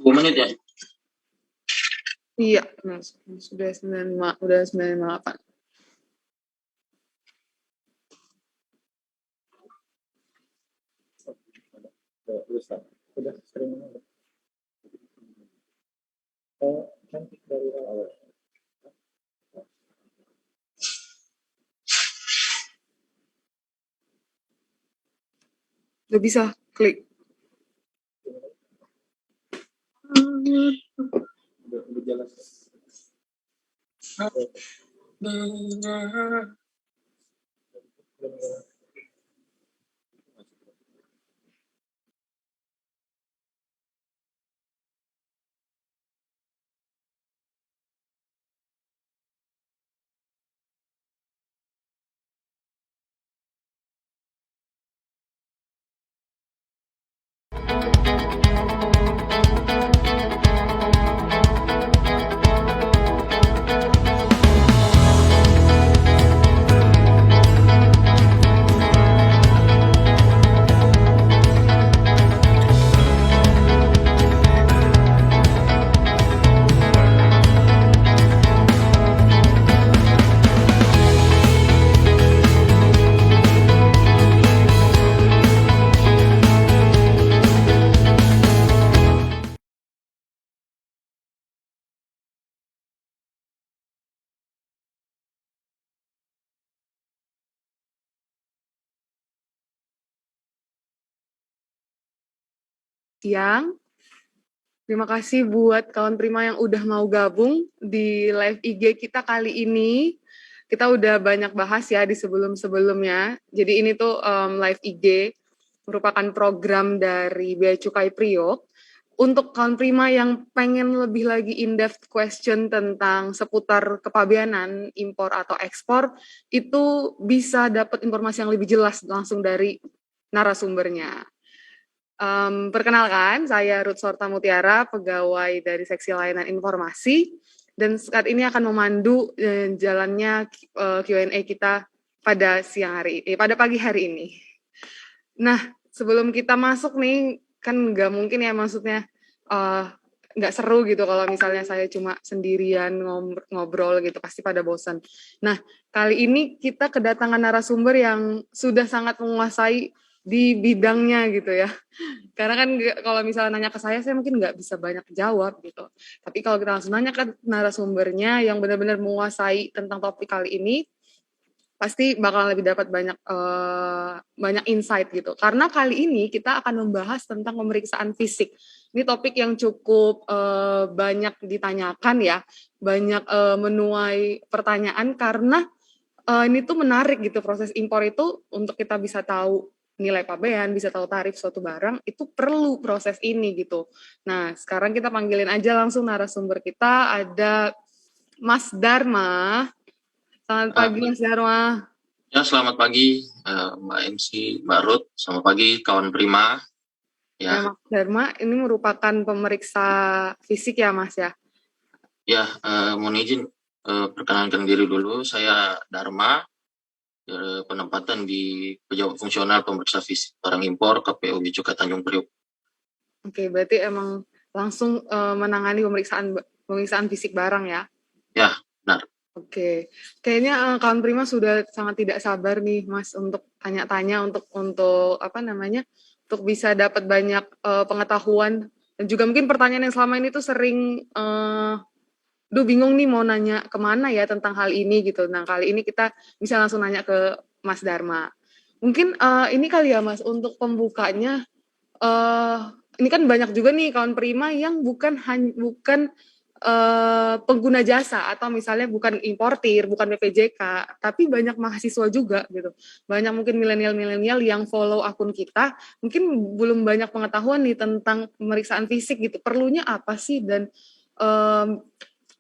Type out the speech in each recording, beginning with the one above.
Dua menit ya? Iya, sudah 98. Udah sering cantik dari awal. Udah bisa klik. Udah jelas. Siang. Terima kasih buat kawan Prima yang udah mau gabung di live IG kita kali ini. Kita udah banyak bahas ya di sebelum-sebelumnya. Jadi ini tuh live IG merupakan program dari Bea Cukai Priok. Untuk kawan Prima yang pengen lebih lagi in-depth question tentang seputar kepabeanan, impor atau ekspor, itu bisa dapat informasi yang lebih jelas langsung dari narasumbernya. Perkenalkan, saya Ruth Sorta Mutiara, pegawai dari Seksi Layanan Informasi, dan saat ini akan memandu jalannya Q&A kita pada pada pagi hari ini. Nah, sebelum kita masuk nih, kan nggak mungkin ya maksudnya nggak seru gitu kalau misalnya saya cuma sendirian ngobrol gitu, pasti pada bosan. Nah, kali ini kita kedatangan narasumber yang sudah sangat menguasai di bidangnya gitu ya. Karena kan kalau misalnya nanya ke saya mungkin nggak bisa banyak jawab gitu. Tapi kalau kita langsung nanya ke narasumbernya yang benar-benar menguasai tentang topik kali ini, pasti bakal lebih dapat banyak insight gitu. Karena kali ini kita akan membahas tentang pemeriksaan fisik. Ini topik yang cukup banyak ditanyakan ya, banyak menuai pertanyaan karena ini tuh menarik gitu, proses impor itu untuk kita bisa tahu nilai pabean, bisa tahu tarif suatu barang, itu perlu proses ini gitu. Nah, sekarang kita panggilin aja langsung narasumber kita, ada Mas Dharma. Selamat pagi Mas Dharma. Ya, selamat pagi Mbak MC, Mbak Ruth. Selamat pagi kawan Prima. Ya, Mas Dharma, ini merupakan pemeriksa fisik ya Mas ya? Ya, mohon izin perkenalkan diri dulu. Saya Dharma, penempatan di pejabat fungsional pemeriksa fisik barang impor KPU Bea Cukai Tanjung Priok. Oke, berarti emang langsung menangani pemeriksaan fisik barang ya? Ya, benar. Oke, kayaknya kawan Prima sudah sangat tidak sabar nih Mas untuk tanya-tanya untuk apa namanya, untuk bisa dapat banyak pengetahuan dan juga mungkin pertanyaan yang selama ini tuh sering bingung nih mau nanya kemana ya tentang hal ini gitu. Nah kali ini kita bisa langsung nanya ke Mas Dharma. Mungkin ini kali ya Mas untuk pembukanya. Ini kan banyak juga nih kawan Prima yang bukan pengguna jasa atau misalnya bukan importir, bukan BPJK, tapi banyak mahasiswa juga gitu. Banyak mungkin milenial yang follow akun kita, mungkin belum banyak pengetahuan nih tentang pemeriksaan fisik gitu. Perlunya apa sih dan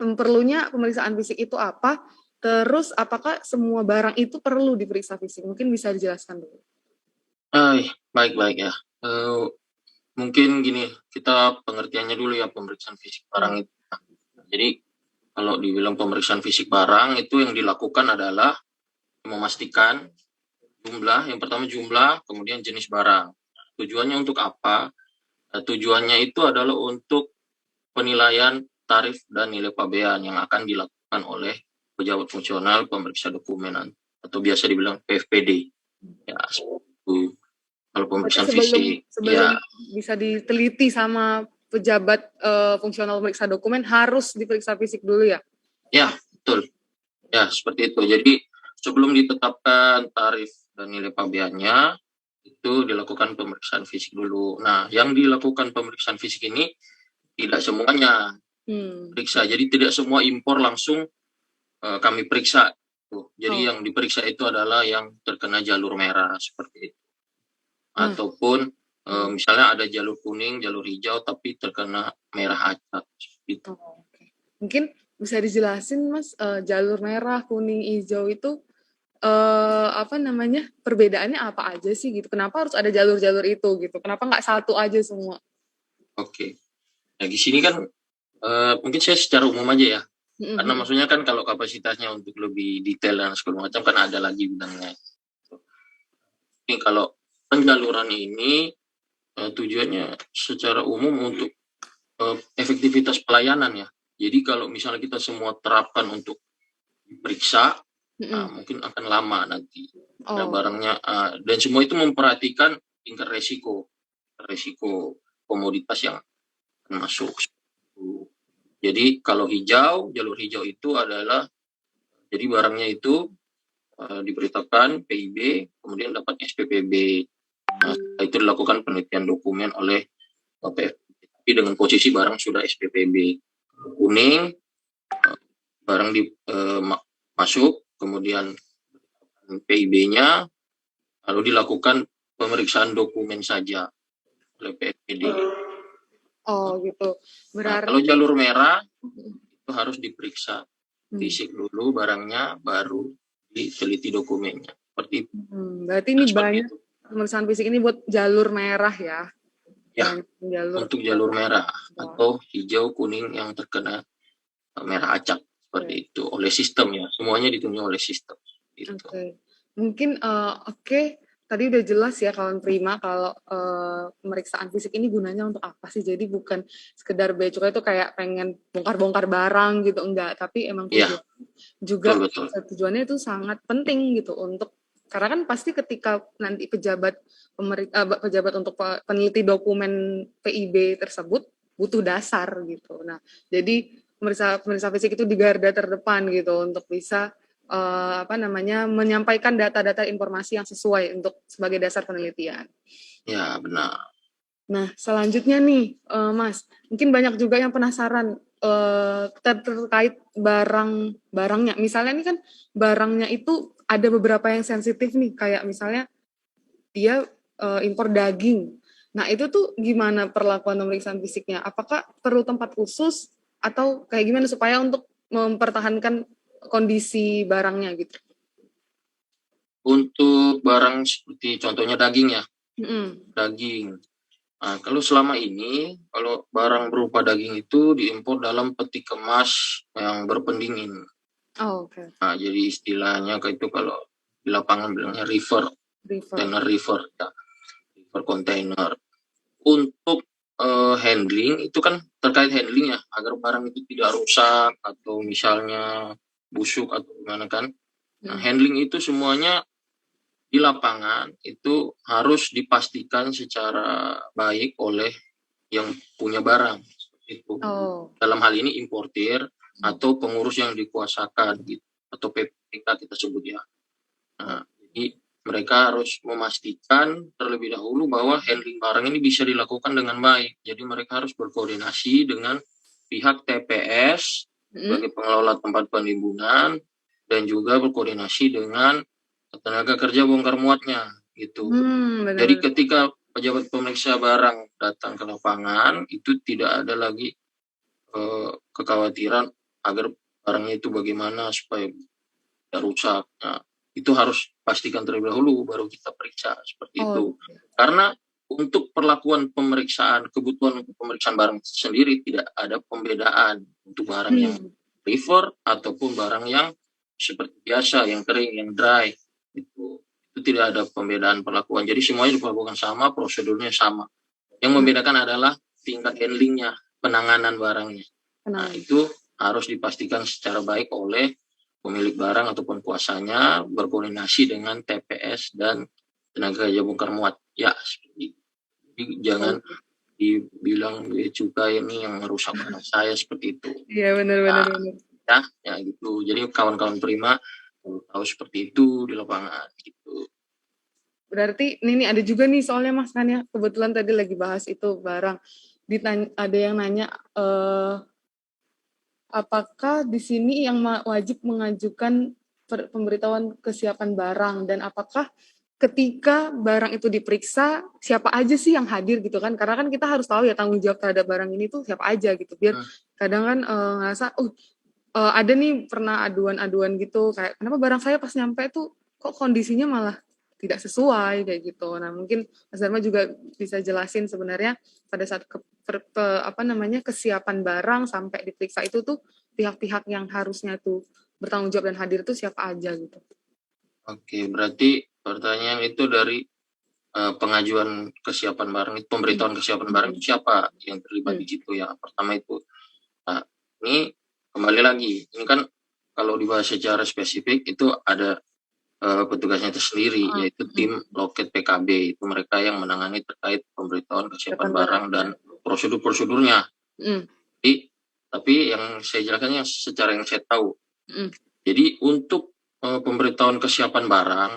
perlunya pemeriksaan fisik itu apa? Terus apakah semua barang itu perlu diperiksa fisik? Mungkin bisa dijelaskan dulu. Baik ya. Mungkin gini, kita pengertiannya dulu ya pemeriksaan fisik barang itu. Jadi kalau dibilang pemeriksaan fisik barang itu yang dilakukan adalah memastikan jumlah, yang pertama jumlah, kemudian jenis barang. Tujuannya untuk apa? Tujuannya itu adalah untuk penilaian tarif dan nilai pabean yang akan dilakukan oleh pejabat fungsional pemeriksa dokumen atau biasa dibilang PFPD. Ya, itu kalau pemeriksaan fisik. Sebelum Ya, bisa diteliti sama pejabat fungsional pemeriksa dokumen harus diperiksa fisik dulu ya? ya betul. Ya, seperti itu. Jadi sebelum ditetapkan tarif dan nilai pabeannya, itu dilakukan pemeriksaan fisik dulu. Nah, yang dilakukan pemeriksaan fisik ini tidak semuanya periksa. Jadi tidak semua impor langsung kami periksa. Jadi yang diperiksa itu adalah yang terkena jalur merah seperti itu. Ataupun misalnya ada jalur kuning, jalur hijau, tapi terkena merah acak. Gitu. Mungkin bisa dijelasin Mas, jalur merah, kuning, hijau itu apa namanya, perbedaannya apa aja sih gitu? Kenapa harus ada jalur-jalur itu gitu? Kenapa nggak satu aja semua? Oke. Nah, di sini kan mungkin saya secara umum aja ya. Karena maksudnya kan kalau kapasitasnya untuk lebih detail dan segala macam kan ada lagi bidangnya. Ini kalau penjaluran ini tujuannya secara umum untuk efektivitas pelayanan ya. Jadi kalau misalnya kita semua terapkan untuk diperiksa, mungkin akan lama nanti. Ada barangnya dan semua itu memperhatikan tingkat resiko komoditas yang masuk. Jadi kalau hijau, jalur hijau itu adalah jadi barangnya itu diberitakan PIB, kemudian dapat SPPB. Nah, itu dilakukan penelitian dokumen oleh tapi dengan posisi barang sudah SPPB. Kuning, barang masuk, kemudian PIB-nya, lalu dilakukan pemeriksaan dokumen saja oleh PFPD. Oh gitu. Berarti kalau jalur merah itu harus diperiksa fisik dulu barangnya, baru diteliti dokumennya. Seperti itu. Berarti ini banyak pemeriksaan fisik ini buat jalur merah ya? Ya, untuk jalur merah atau hijau, kuning yang terkena merah acak seperti itu oleh sistem ya. Semuanya ditunjuk oleh sistem. Gitu. Mungkin tadi udah jelas ya kawan Prima kalau pemeriksaan fisik ini gunanya untuk apa sih? Jadi bukan sekedar bea cukai itu kayak pengen bongkar-bongkar barang gitu, enggak. Tapi emang tujuannya itu sangat penting gitu untuk karena kan pasti ketika nanti pejabat untuk peneliti dokumen PIB tersebut butuh dasar gitu. Nah, jadi pemeriksa fisik itu di garda terdepan gitu untuk bisa menyampaikan data-data informasi yang sesuai untuk sebagai dasar penelitian. Ya, benar. Nah, selanjutnya nih, Mas, mungkin banyak juga yang penasaran terkait barangnya. Misalnya ini kan barangnya itu ada beberapa yang sensitif nih, kayak misalnya dia impor daging. Nah, itu tuh gimana perlakuan pemeriksaan fisiknya? Apakah perlu tempat khusus atau kayak gimana supaya untuk mempertahankan kondisi barangnya gitu? Untuk barang seperti contohnya daging ya, daging. Nah, kalau selama ini, kalau barang berupa daging itu diimpor dalam peti kemas yang berpendingin. Nah, jadi istilahnya itu kalau di lapangan bilangnya container river container. Untuk handling itu kan terkait handling ya, agar barang itu tidak rusak atau misalnya busuk atau gimana kan. Nah, handling itu semuanya di lapangan itu harus dipastikan secara baik oleh yang punya barang itu. Dalam hal ini importir atau pengurus yang dikuasakan gitu atau PPK kita sebut ya. Nah, jadi mereka harus memastikan terlebih dahulu bahwa handling barang ini bisa dilakukan dengan baik. Jadi mereka harus berkoordinasi dengan pihak TPS sebagai pengelola tempat penimbunan dan juga berkoordinasi dengan tenaga kerja bongkar muatnya gitu. Jadi ketika pejabat pemeriksa barang datang ke lapangan itu tidak ada lagi kekhawatiran agar barangnya itu bagaimana supaya tidak rusak. Nah, itu harus pastikan terlebih dahulu baru kita periksa seperti itu. Karena untuk perlakuan pemeriksaan, kebutuhan untuk pemeriksaan barang sendiri tidak ada pembedaan untuk barang yang river ataupun barang yang seperti biasa, yang kering, yang dry. Itu tidak ada pembedaan perlakuan. Jadi semuanya diperlakukan sama, prosedurnya sama. Yang membedakan adalah tingkat handlingnya, penanganan barangnya. Nah, itu harus dipastikan secara baik oleh pemilik barang ataupun kuasanya, berkoordinasi dengan TPS dan tenaga kerja bongkar muat. Ya, seperti itu. Jadi jangan dibilang cukai ini yang merusak barang saya, seperti itu. Iya, benar. Ya gitu. Jadi kawan-kawan prima tahu seperti itu di lapangan gitu. Berarti ini ada juga nih soalnya Mas kan ya, kebetulan tadi lagi bahas itu barang. Ada yang nanya apakah di sini yang wajib mengajukan pemberitahuan kesiapan barang, dan apakah ketika barang itu diperiksa siapa aja sih yang hadir gitu kan, karena kan kita harus tahu ya tanggung jawab terhadap barang ini tuh siapa aja gitu, biar kadang kan ngerasa ada nih pernah aduan-aduan gitu kayak kenapa barang saya pas nyampe tuh kok kondisinya malah tidak sesuai kayak gitu. Nah mungkin Mas Dharma juga bisa jelasin sebenarnya pada saat kesiapan barang sampai diperiksa itu tuh pihak-pihak yang harusnya tuh bertanggung jawab dan hadir tuh siapa aja gitu. Oke, berarti pertanyaan itu dari pengajuan kesiapan barang, pemberitahuan kesiapan barang itu siapa yang terlibat di situ ya. Pertama itu. Nah, ini kembali lagi, ini kan kalau dibahas secara spesifik itu ada petugasnya tersendiri, yaitu tim loket PKB. Itu mereka yang menangani terkait pemberitahuan kesiapan barang dan prosedur-prosedurnya. Tapi yang saya jelaskan yang secara yang saya tahu. Jadi untuk pemberitahuan kesiapan barang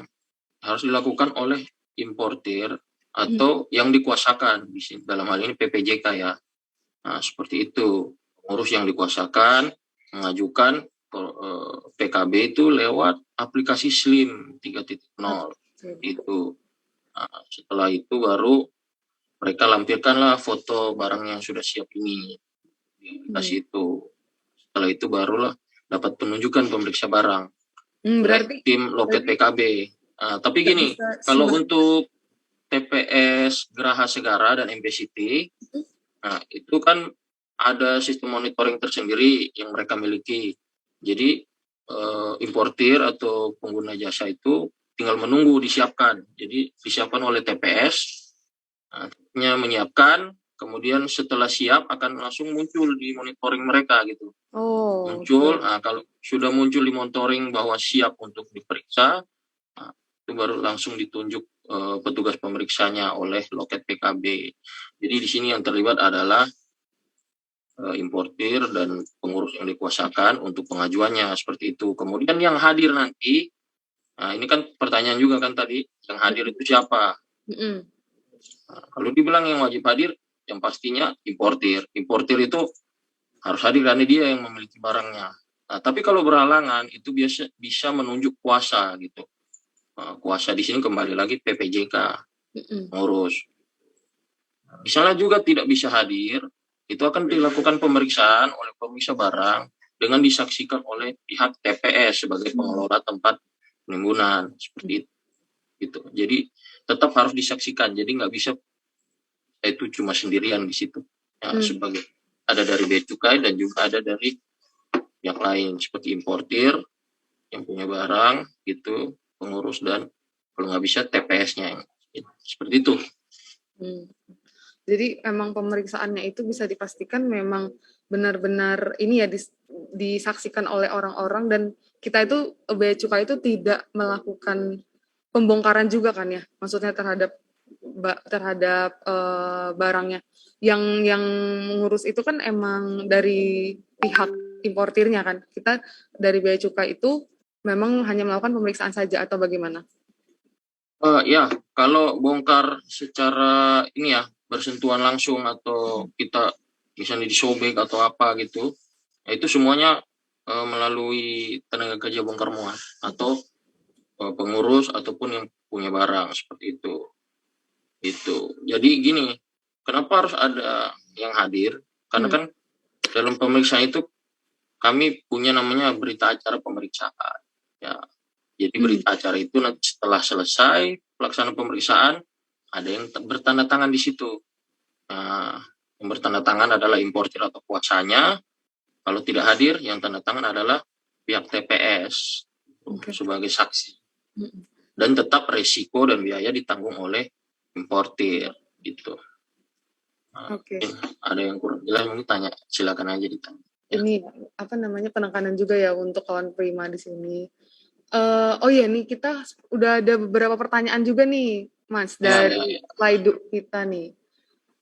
harus dilakukan oleh importir atau yang dikuasakan. Dalam hal ini PPJK ya. Nah, seperti itu. Pengurus yang dikuasakan mengajukan PKB itu lewat aplikasi Slim 3.0 itu. Nah, setelah itu baru mereka lampirkanlah foto barang yang sudah siap ini di aplikasi itu. Setelah itu barulah dapat penunjukan pemeriksa barang berarti tim loket PKB. Nah, tapi gini, kalau untuk TPS Geraha Segara dan MPCT, nah itu kan ada sistem monitoring tersendiri yang mereka miliki. Jadi importir atau pengguna jasa itu tinggal menunggu disiapkan. Jadi disiapkan oleh TPS, menyiapkan, kemudian setelah siap akan langsung muncul di monitoring mereka gitu. Muncul, nah, kalau sudah muncul di monitoring bahwa siap untuk diperiksa, nah, itu baru langsung ditunjuk petugas pemeriksanya oleh loket PKB. Jadi di sini yang terlibat adalah importir dan pengurus yang dikuasakan untuk pengajuannya seperti itu. Kemudian yang hadir nanti, nah ini kan pertanyaan juga kan tadi, yang hadir itu siapa? Nah, kalau dibilang yang wajib hadir, yang pastinya importir. Importir itu harus hadir karena dia yang memiliki barangnya. Nah, tapi kalau berhalangan itu biasa bisa menunjuk kuasa gitu. Nah, kuasa di sini kembali lagi PPJK ngurus. Misalnya juga tidak bisa hadir, itu akan dilakukan pemeriksaan oleh pemeriksa barang dengan disaksikan oleh pihak TPS sebagai pengelola tempat penimbunan seperti itu. Jadi tetap harus disaksikan. Jadi nggak bisa itu cuma sendirian di situ. Ya, sebagai ada dari bea cukai dan juga ada dari yang lain seperti importir yang punya barang gitu, pengurus, dan kalau nggak bisa TPS-nya seperti itu. Jadi emang pemeriksaannya itu bisa dipastikan memang benar-benar ini ya disaksikan oleh orang-orang, dan kita itu bea cukai itu tidak melakukan pembongkaran juga kan ya, maksudnya terhadap barangnya. Yang mengurus itu kan emang dari pihak importirnya kan. Kita dari bea cukai itu memang hanya melakukan pemeriksaan saja atau bagaimana? Ya, kalau bongkar secara ini ya bersentuhan langsung atau kita misalnya disobek atau apa gitu, ya itu semuanya melalui tenaga kerja bongkar muat atau pengurus ataupun yang punya barang seperti itu. Itu. Jadi gini, kenapa harus ada yang hadir? Karena kan dalam pemeriksaan itu kami punya namanya berita acara pemeriksaan. Ya, jadi berita acara itu nanti setelah selesai pelaksanaan pemeriksaan ada yang bertanda tangan di situ. Nah, yang bertanda tangan adalah importir atau kuasanya. Kalau tidak hadir, yang tanda tangan adalah pihak TPS sebagai saksi. Dan tetap resiko dan biaya ditanggung oleh importir gitu. Nah, ada yang kurang jelas mungkin tanya, silakan aja ditanya. Ya. Ini apa namanya penekanan juga ya untuk kawan Prima di sini. Oh iya nih kita udah ada beberapa pertanyaan juga nih Mas dari slide kita nih.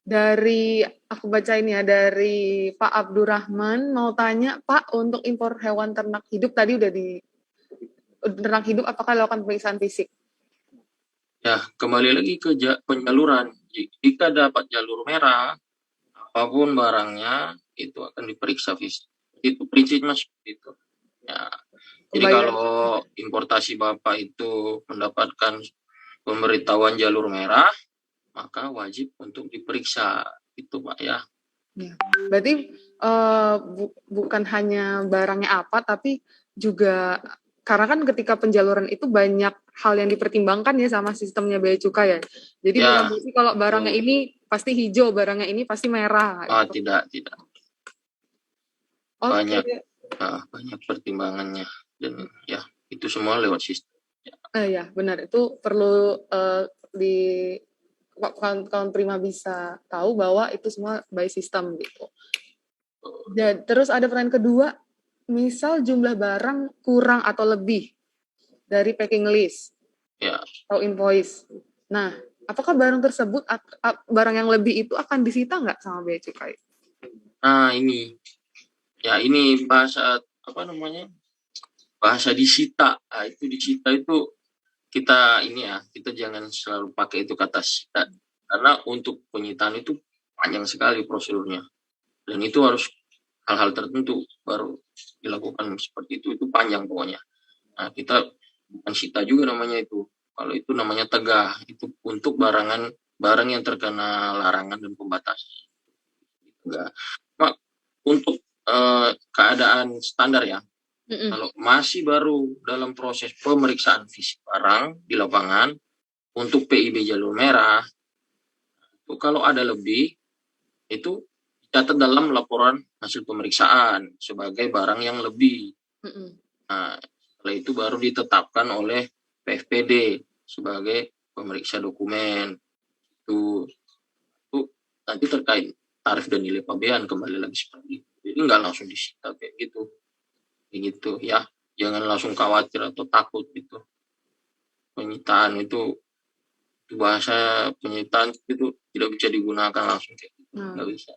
Dari aku baca ini ya dari Pak Abdurrahman mau tanya Pak, untuk impor hewan ternak hidup tadi udah di ternak hidup apakah dilakukan pemeriksaan fisik? Ya, kembali lagi ke penyaluran. Jika dapat jalur merah, apapun barangnya itu akan diperiksa fisik. Itu prinsipnya seperti itu. Ya. Jadi kalau importasi Bapak itu mendapatkan pemberitahuan jalur merah, maka wajib untuk diperiksa itu Pak ya. Ya. Berarti bukan hanya barangnya apa, tapi juga karena kan ketika penjaluran itu banyak hal yang dipertimbangkan ya sama sistemnya bea cukai ya. Jadi bukan berarti kalau barangnya ini pasti hijau, barangnya ini pasti merah. Oh, gitu. Tidak. Banyak pertimbangannya dan ya itu semua lewat sistem. Ya benar, itu perlu di kawan Prima bisa tahu bahwa itu semua by system gitu. Dan terus ada pertanyaan kedua, misal jumlah barang kurang atau lebih dari packing list atau invoice. Nah, apakah barang tersebut, barang yang lebih itu akan disita nggak sama bea cukai? Nah ini bahasa apa namanya? Bahasa disita. Nah, itu disita itu kita jangan selalu pakai itu kata sita, karena untuk penyitaan itu panjang sekali prosedurnya dan itu harus hal-hal tertentu baru dilakukan seperti itu panjang pokoknya. Nah kita bukan sita juga namanya itu, kalau itu namanya tegah, itu untuk barang yang terkena larangan dan pembatasan. Untuk keadaan standar ya. Kalau masih baru dalam proses pemeriksaan fisik barang di lapangan untuk PIB jalur merah, itu kalau ada lebih itu dicatat dalam laporan hasil pemeriksaan sebagai barang yang lebih. Nah, setelah itu baru ditetapkan oleh PFPD sebagai pemeriksa dokumen. Itu nanti terkait tarif dan nilai pabean kembali lagi seperti itu. Jadi nggak langsung disita kayak gitu ya, jangan langsung khawatir atau takut gitu. Penyitaan itu bahasa penyitaan itu tidak bisa digunakan langsung kayak gitu, nggak bisa,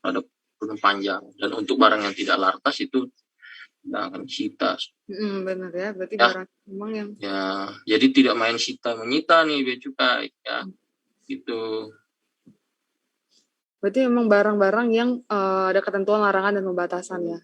ada proses panjang dan untuk barang yang tidak lartas itu tidak akan disita. Benar ya, berarti barang memang yang jadi tidak main sita menyita nih bea cukai ya gitu. Berarti memang barang-barang yang ada ketentuan larangan dan pembatasan ya.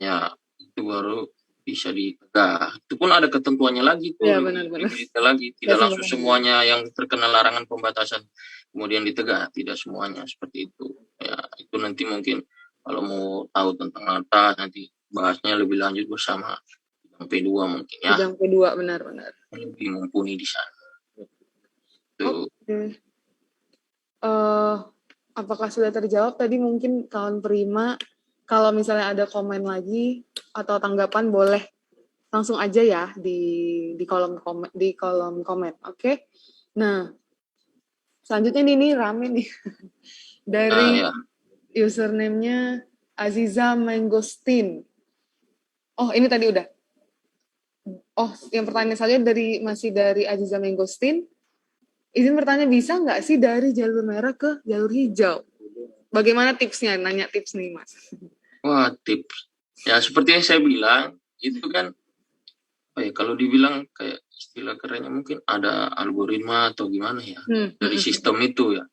Ya, itu baru bisa ditegah. Itu pun ada ketentuannya lagi tuh. Ya, benar-benar. Tidak langsung semuanya yang terkena larangan pembatasan kemudian ditegah, tidak semuanya seperti itu. Ya, itu nanti mungkin kalau mau tahu tentang atas nanti bahasnya lebih lanjut bersama bidang P2 mungkin ya. Bidang P2 benar-benar. Lebih mumpuni di sana. Oke. Apakah sudah terjawab tadi mungkin kawan Prima? Kalau misalnya ada komen lagi atau tanggapan boleh langsung aja ya di kolom komen. Oke. Nah, selanjutnya ini rame nih dari username-nya Aziza Mangostin. Oh, ini tadi udah. Oh, yang pertanyaan saja masih dari Aziza Mangostin. Izin bertanya, bisa nggak sih dari jalur merah ke jalur hijau? Bagaimana tipsnya? Nanya tips nih, Mas. Wah, tips. Ya, seperti yang saya bilang, itu kan, kalau dibilang kayak istilah kerennya mungkin ada algoritma atau gimana ya, dari sistem itu ya.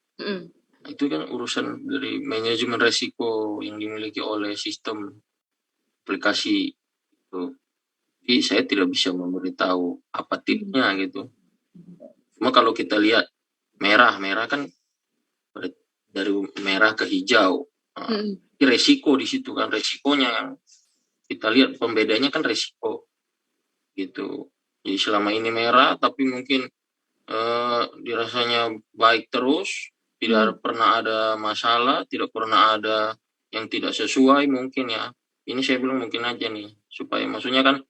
Itu kan urusan dari manajemen resiko yang dimiliki oleh sistem aplikasi itu. Jadi saya tidak bisa memberitahu apa tipsnya gitu. Cuma kalau kita lihat merah kan dari merah ke hijau. Resiko di situ kan, resikonya kita lihat pembedanya kan resiko gitu. Jadi selama ini merah tapi mungkin dirasanya baik terus, tidak pernah ada masalah, tidak pernah ada yang tidak sesuai mungkin ya. Ini saya bilang mungkin aja nih, supaya maksudnya kan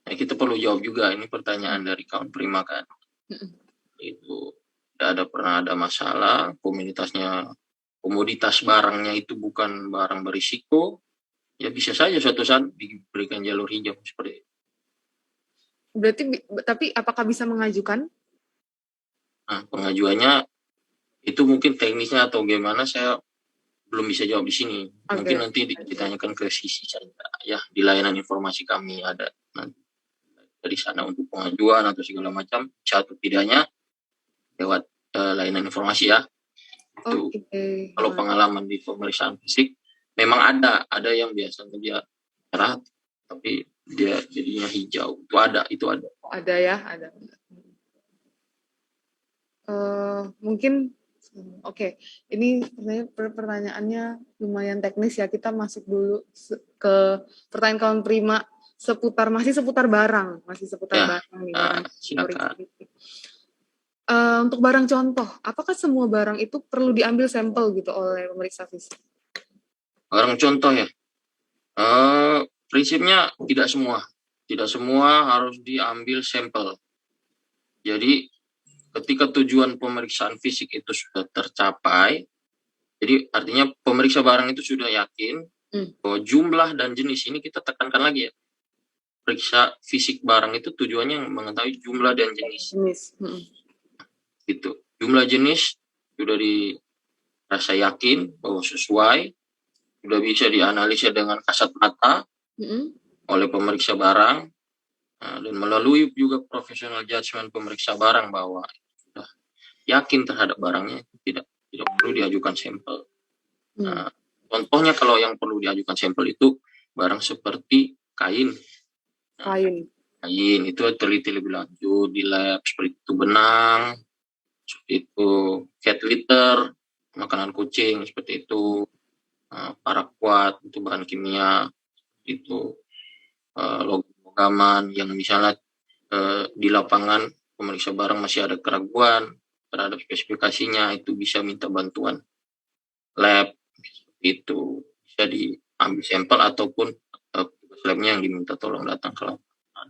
ya kita perlu jawab juga, ini pertanyaan dari kawan Prima kan. Itu tidak pernah ada masalah, komoditas barangnya itu bukan barang berisiko, ya bisa saja suatu saat diberikan jalur hijau seperti itu. Berarti, tapi apakah bisa mengajukan? Nah, pengajuannya itu mungkin teknisnya atau gimana saya belum bisa jawab di sini. Mungkin nanti ditanyakan ke sisi saja ya, di layanan informasi kami ada nanti dari sana untuk pengajuan atau segala macam, satu tidaknya lewat layanan informasi ya. Itu kalau pengalaman di pemeriksaan fisik memang ada yang biasanya dia merah tapi dia jadinya hijau. Itu ada. Ada ya, ada. Mungkin ini pertanyaannya lumayan teknis ya. Kita masuk dulu ke pertanyaan kawan Prima masih seputar barang nih. Silakan. Untuk barang contoh, apakah semua barang itu perlu diambil sampel gitu oleh pemeriksa fisik? Barang contoh ya, prinsipnya tidak semua harus diambil sampel. Jadi ketika tujuan pemeriksaan fisik itu sudah tercapai, jadi artinya pemeriksa barang itu sudah yakin bahwa jumlah dan jenis, ini kita tekankan lagi ya, periksa fisik barang itu tujuannya mengetahui jumlah dan jenis. Gitu. Jumlah jenis sudah dirasa yakin bahwa sesuai, sudah bisa dianalisa dengan kasat mata oleh pemeriksa barang, dan melalui juga professional judgment pemeriksa barang bahwa sudah yakin terhadap barangnya, tidak perlu diajukan sampel. Contohnya kalau yang perlu diajukan sampel itu barang seperti kain. Kain itu teliti lebih lanjut di lab, seperti itu benang, seperti itu cat litter, makanan kucing, seperti itu paraquat, itu bahan kimia, itu logaman yang misalnya di lapangan pemeriksa barang masih ada keraguan terhadap spesifikasinya, itu bisa minta bantuan lab, itu bisa diambil sampel ataupun labnya yang diminta tolong datang ke lapangan.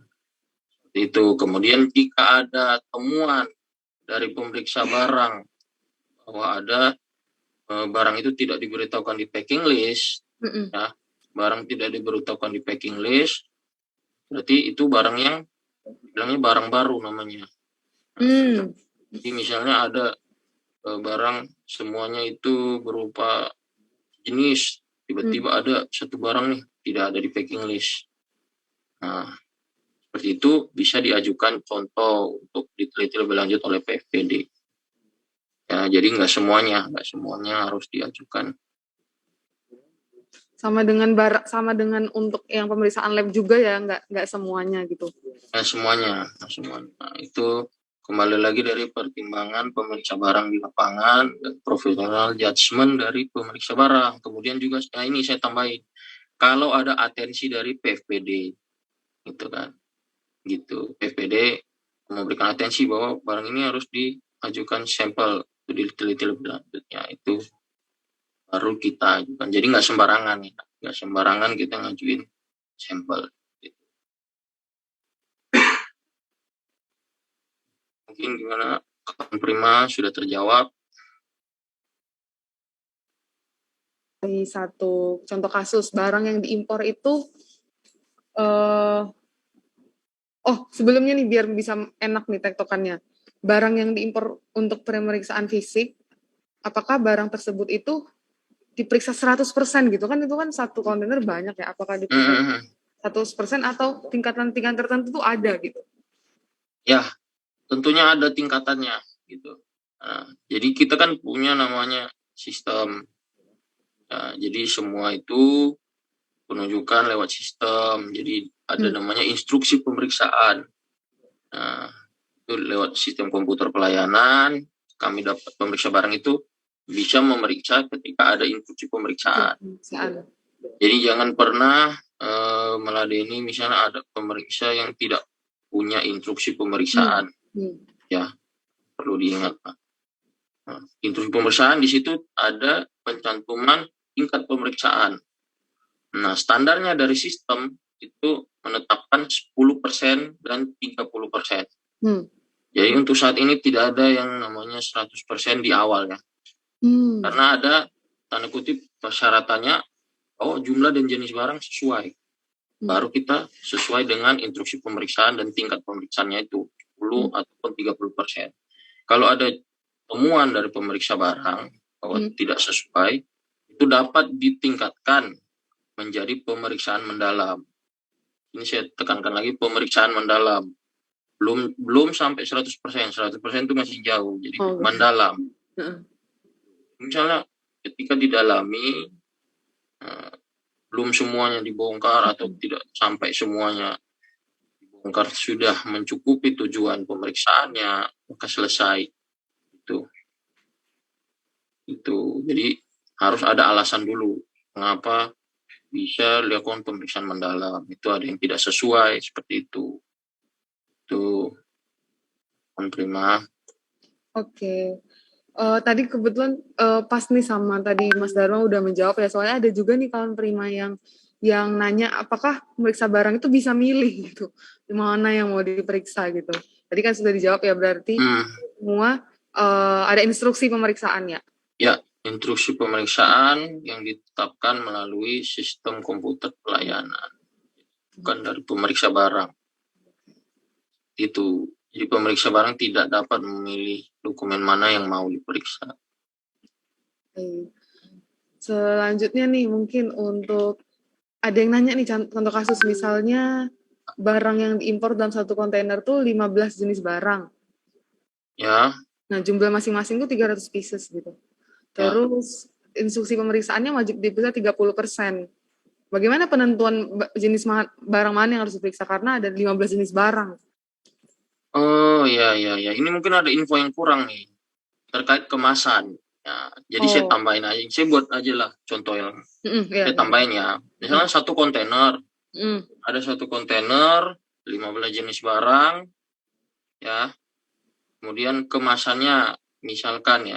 Itu kemudian jika ada temuan dari pemeriksa barang bahwa ada barang itu tidak diberitahukan di packing list, ya, barang tidak diberitahukan di packing list, berarti itu barang yang bilangnya barang baru namanya. Jadi misalnya ada barang semuanya itu berupa jenis, tiba-tiba ada satu barang nih tidak ada di packing list. Nah, seperti itu bisa diajukan contoh untuk diteliti lebih lanjut oleh PFPD. Ya, jadi nggak semuanya harus diajukan. Sama dengan untuk yang pemeriksaan lab juga ya, nggak semuanya gitu. Nggak semuanya. Nah, itu kembali lagi dari pertimbangan pemeriksa barang di lapangan dan profesional judgment dari pemeriksa barang. Kemudian juga ini saya tambahin, kalau ada atensi dari PFPD, gitu kan, gitu. PFPD memberikan atensi bahwa barang ini harus diajukan sampel, diteliti lebih lanjutnya, itu baru kita ajukan. Jadi nggak sembarangan kita ngajuin sampel. Gitu. Mungkin gimana, kawan Prima sudah terjawab? Di satu contoh kasus barang yang diimpor itu, sebelumnya nih biar bisa enak nih tektokannya, barang yang diimpor untuk pemeriksaan fisik, apakah barang tersebut itu diperiksa 100% gitu kan, itu kan satu kontainer banyak ya, apakah diperiksa 100% atau tingkatan tertentu tuh ada gitu? Ya, tentunya ada tingkatannya gitu. Nah, jadi kita kan punya namanya sistem. Nah, jadi semua itu penunjukan lewat sistem. Jadi ada namanya instruksi pemeriksaan. Nah, itu lewat sistem komputer pelayanan, kami dapat pemeriksa barang itu bisa memeriksa ketika ada instruksi pemeriksaan. Jadi jangan pernah meladeni misalnya ada pemeriksa yang tidak punya instruksi pemeriksaan. Ya, perlu diingat. Nah, instruksi pemeriksaan di situ ada pencantuman tingkat pemeriksaan. Nah, standarnya dari sistem itu menetapkan 10% dan 30%. Jadi untuk saat ini tidak ada yang namanya 100% di awal ya. Karena ada tanda kutip persyaratannya, jumlah dan jenis barang sesuai. Baru kita sesuai dengan instruksi pemeriksaan dan tingkat pemeriksaannya itu 10 ataupun 30%. Kalau ada temuan dari pemeriksa barang bahwa tidak sesuai, itu dapat ditingkatkan menjadi pemeriksaan mendalam. Ini saya tekankan lagi, pemeriksaan mendalam. Belum sampai 100%. 100% itu masih jauh. Jadi mendalam. Misalnya ketika didalami belum semuanya dibongkar atau tidak sampai semuanya dibongkar sudah mencukupi tujuan pemeriksaannya, maka selesai. Itu. Jadi harus ada alasan dulu mengapa bisa dilakukan pemeriksaan mendalam. Itu ada yang tidak sesuai seperti itu. Itu menerima. Oke. Tadi kebetulan pas nih sama tadi Mas Dharma udah menjawab ya, soalnya ada juga nih kawan prima yang nanya apakah pemeriksa barang itu bisa milih gitu, mana yang mau diperiksa gitu. Tadi kan sudah dijawab ya, berarti semua ada instruksi pemeriksaannya. Ya, instruksi pemeriksaan yang ditetapkan melalui sistem komputer pelayanan, bukan dari pemeriksa barang. Itu. Jadi pemeriksa barang tidak dapat memilih dokumen mana yang mau diperiksa. Selanjutnya nih mungkin untuk ada yang nanya nih contoh kasus misalnya barang yang diimpor dalam satu kontainer tuh 15 jenis barang. Ya. Nah, jumlah masing-masing tuh 300 pieces gitu. Terus instruksi pemeriksaannya wajib diperiksa 30%. Bagaimana penentuan jenis barang mana yang harus diperiksa karena ada 15 jenis barang? Oh ya. Ini mungkin ada info yang kurang nih terkait kemasan. Ya, jadi saya tambahin aja. Saya buat aja lah contoh yang saya tambahin ya. Misalnya satu kontainer. Ada satu kontainer 15 jenis barang. Ya. Kemudian kemasannya misalkan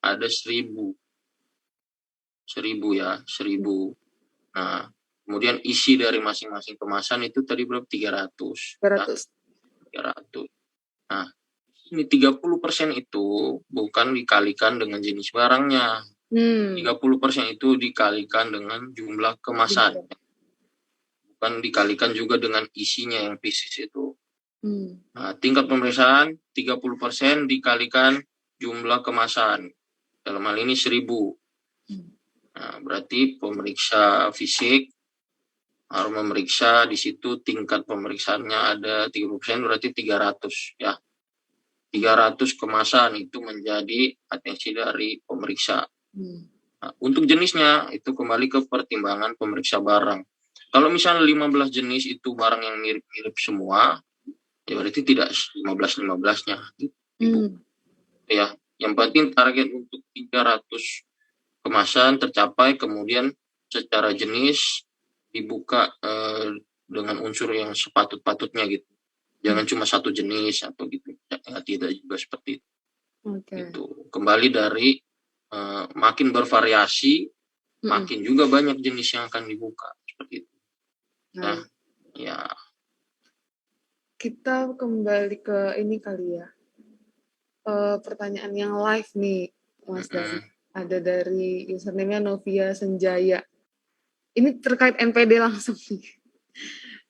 ada 1000 ya, 1000. Nah, kemudian isi dari masing-masing kemasan itu tadi berapa? 300. 300. Nah, ini 30% itu bukan dikalikan dengan jenis barangnya. 30% itu dikalikan dengan jumlah kemasan. Bukan dikalikan juga dengan isinya yang pieces itu. Nah, tingkat pemeriksaan 30% dikalikan jumlah kemasan. Dalam hal ini 1000. Nah, berarti pemeriksa fisik harus memeriksa di situ tingkat pemeriksaannya ada 30%, berarti 300 ya. 300 kemasan itu menjadi atensi dari pemeriksa. Nah, untuk jenisnya itu kembali ke pertimbangan pemeriksa barang. Kalau misalnya 15 jenis itu barang yang mirip-mirip semua, ya berarti tidak 15-15-nya. Ya, yang penting target untuk 300 kemasan tercapai, kemudian secara jenis dibuka dengan unsur yang sepatut-patutnya gitu. Jangan cuma satu jenis atau gitu. Tidak juga seperti itu. Itu kembali dari makin bervariasi, makin juga banyak jenis yang akan dibuka seperti itu. Ya. Kita kembali ke ini kali ya. Pertanyaan yang live nih, Mas Dani. Ada dari username-nya Novia Senjaya. Ini terkait NPD langsung nih.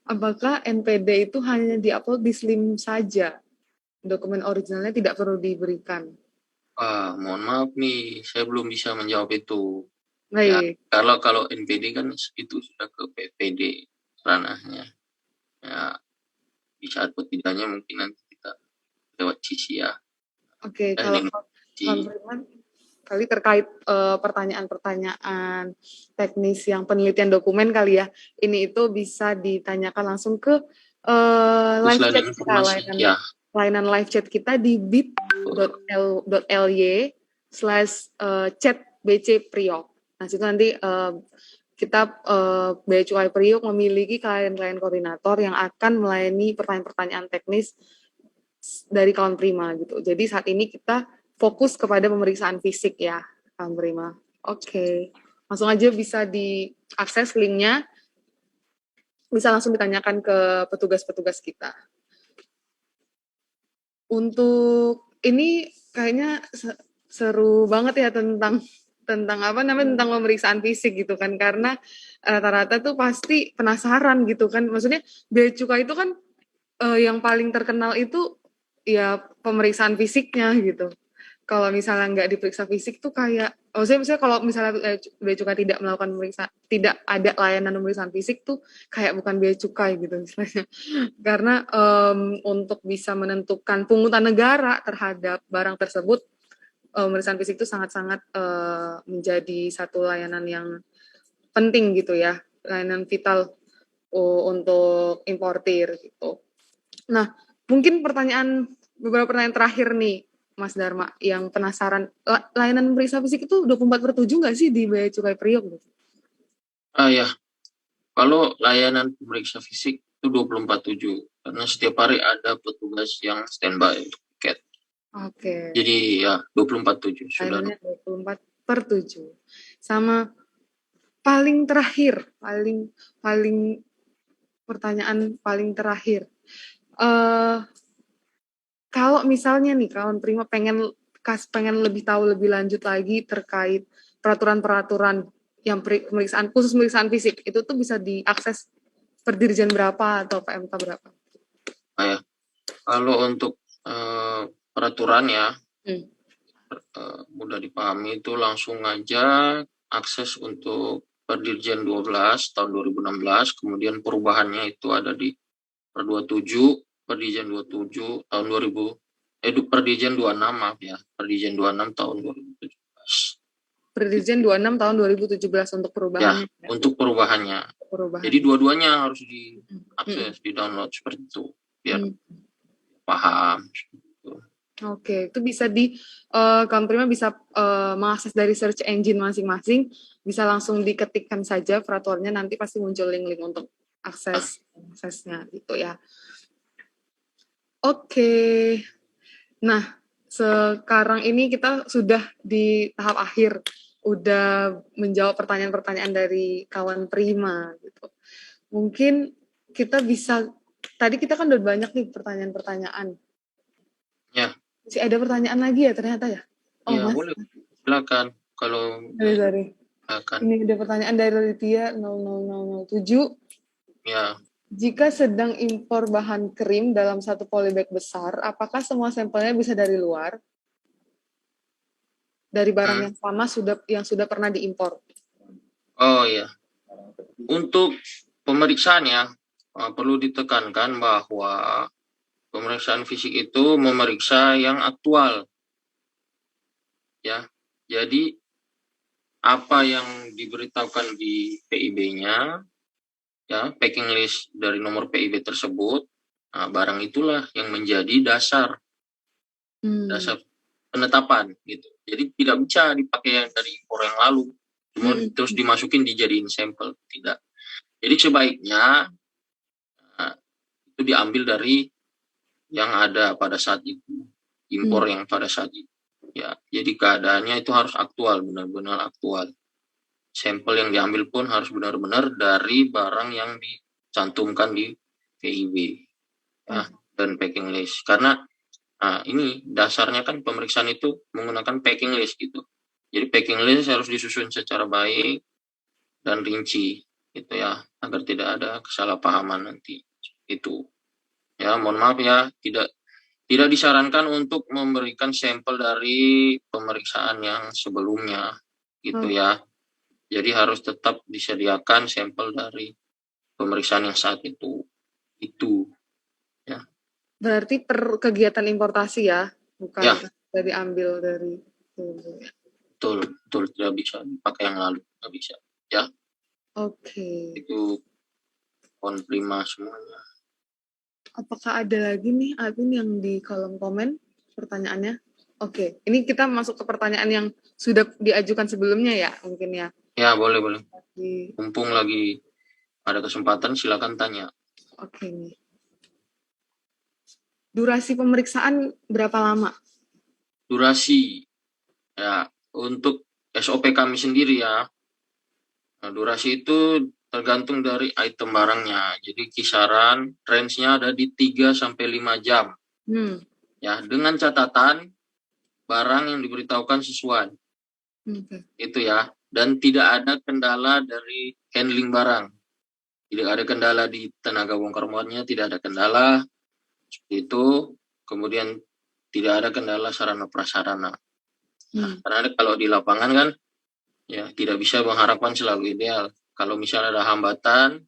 Apakah NPD itu hanya diupload di Slim saja? Dokumen originalnya tidak perlu diberikan? Mohon maaf nih, saya belum bisa menjawab itu. Baik. Ya, kalau NPD kan itu sudah ke PPD ranahnya. Ya, bisa atau tidaknya mungkin nanti kita lewat CISI ya. Oke, kalau kali terkait pertanyaan-pertanyaan teknis yang penelitian dokumen kali ya, ini itu bisa ditanyakan langsung ke live chat kita, layanan live chat kita di bit.ly/chat-bc-priok. Nah, situ nanti kita Bea Cukai Priok memiliki klien-klien koordinator yang akan melayani pertanyaan-pertanyaan teknis dari kawan Prima gitu. Jadi saat ini kita fokus kepada pemeriksaan fisik ya, kawan Prima. Oke, langsung aja bisa diakses linknya, bisa langsung ditanyakan ke petugas-petugas kita. Untuk ini kayaknya seru banget ya tentang tentang pemeriksaan fisik gitu kan, karena rata-rata tuh pasti penasaran gitu kan, maksudnya bea cukai itu kan yang paling terkenal itu ya pemeriksaan fisiknya gitu. Kalau misalnya nggak diperiksa fisik tuh kayak, misalnya kalau misalnya bea cukai tidak melakukan pemeriksaan, tidak ada layanan pemeriksaan fisik tuh kayak bukan bea cukai gitu misalnya. Karena untuk bisa menentukan pungutan negara terhadap barang tersebut, pemeriksaan fisik itu sangat-sangat menjadi satu layanan yang penting gitu ya, layanan vital untuk importir gitu. Nah, mungkin beberapa pertanyaan terakhir nih, Mas Dharma, yang penasaran, layanan periksa fisik itu 24/7 nggak sih di Bea Cukai Priok? Ya, kalau layanan pemeriksa fisik itu 24/7, karena setiap hari ada petugas yang standby untuk tiket. Oke. Jadi ya 24/7 sudah. Layanannya 24/7. Sama paling terakhir, pertanyaan paling terakhir. Kalau misalnya nih kawan Prima pengen lebih tahu lebih lanjut lagi terkait peraturan-peraturan yang khusus pemeriksaan fisik, itu tuh bisa diakses per Dirjen berapa atau PMK berapa? Ya, kalau untuk peraturan ya, mudah dipahami itu langsung aja akses untuk per Dirjen 12 tahun 2016, kemudian perubahannya itu ada di per 27, per Dirjen 27 tahun 2000, per Dirjen 26 maaf ya, per Dirjen 26 tahun 2017. Per Dirjen 26 tahun 2017 untuk perubahannya. Ya, untuk perubahannya. Jadi dua-duanya harus diakses, di-download seperti itu, biar paham. Oke, itu bisa kawan Prima bisa mengakses dari search engine masing-masing, bisa langsung diketikkan saja peraturannya, nanti pasti muncul link-link untuk aksesnya gitu ya. Oke, nah sekarang ini kita sudah di tahap akhir, udah menjawab pertanyaan-pertanyaan dari kawan Prima gitu. Mungkin kita bisa, tadi kita kan udah banyak nih pertanyaan-pertanyaan. Ya. Masih ada pertanyaan lagi ya ternyata ya? Ya, boleh. Silakan. Kalau dari. silakan. Ini ada pertanyaan dari Lydia 00007. Ya. Jika sedang impor bahan krim dalam satu polybag besar, apakah semua sampelnya bisa dari luar? Dari barang yang sama yang sudah pernah diimpor? Oh iya. Untuk pemeriksaannya perlu ditekankan bahwa pemeriksaan fisik itu memeriksa yang aktual. Ya. Jadi apa yang diberitahukan di PIB-nya, ya, packing list dari nomor PIB tersebut, barang itulah yang menjadi dasar penetapan gitu. Jadi tidak bisa dipakai yang dari impor yang lalu, cuma terus dimasukin dijadiin sampel, tidak. Jadi sebaiknya itu diambil dari yang ada pada saat itu, impor yang pada saat itu. Ya, jadi keadaannya itu harus aktual, benar-benar aktual. Sampel yang diambil pun harus benar-benar dari barang yang dicantumkan di PIB ya, dan packing list. Karena ini dasarnya kan pemeriksaan itu menggunakan packing list gitu. Jadi packing list harus disusun secara baik dan rinci gitu ya, agar tidak ada kesalahpahaman nanti. Itu. Ya, mohon maaf ya, tidak disarankan untuk memberikan sampel dari pemeriksaan yang sebelumnya gitu ya. Jadi harus tetap disediakan sampel dari pemeriksaan yang saat itu. Itu ya. Berarti per kegiatan importasi ya, bukan ya. dari ambil dari Betul, tidak bisa dipakai yang lalu, nggak bisa ya. Oke. Itu kawan Prima semuanya. Apakah ada lagi nih admin yang di kolom komen pertanyaannya? Oke, ini kita masuk ke pertanyaan yang sudah diajukan sebelumnya ya, mungkin ya. Ya, boleh. Mumpung lagi ada kesempatan, silakan tanya. Oke nih. durasi pemeriksaan berapa lama? Durasi ya untuk SOP kami sendiri ya. Nah, durasi itu tergantung dari item barangnya. Jadi kisaran range-nya ada di 3 sampai 5 jam. Ya, dengan catatan barang yang diberitahukan sesuai. Itu ya. Dan tidak ada kendala dari handling barang. Tidak ada kendala di tenaga bongkar muatnya, tidak ada kendala. Seperti itu. Kemudian tidak ada kendala sarana prasarana. Nah, karena kalau di lapangan kan ya tidak bisa mengharapkan selalu ideal. Kalau misalnya ada hambatan,